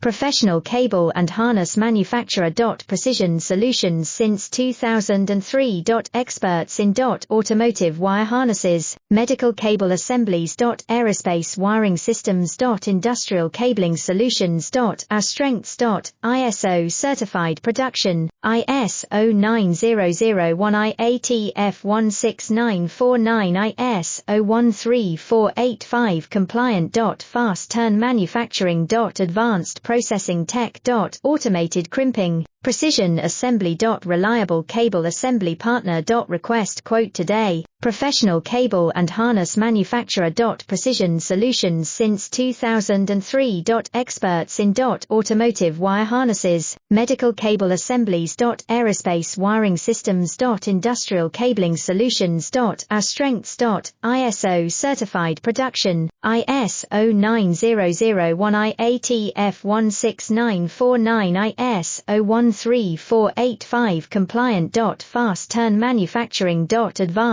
professional cable and harness manufacturer. Precision Solutions since 2003. Experts in automotive wire harnesses, medical cable assemblies. Aerospace wiring systems. Industrial cabling solutions. Our strengths. ISO certified production, ISO 9001 IATF 16949 ISO 13485 compliant. Fast turn manufacturing. Advanced processing tech. Automated crimping, precision assembly. Reliable cable assembly partner. Request quote today. Professional cable and harness manufacturer. Precision Solutions since 2003. Experts in automotive wire harnesses, medical cable assemblies. Aerospace wiring systems. Industrial cabling solutions. Our strengths. ISO certified production, ISO 9001 IATF 16949 ISO 13485 compliant. Fast turn manufacturing. Advanced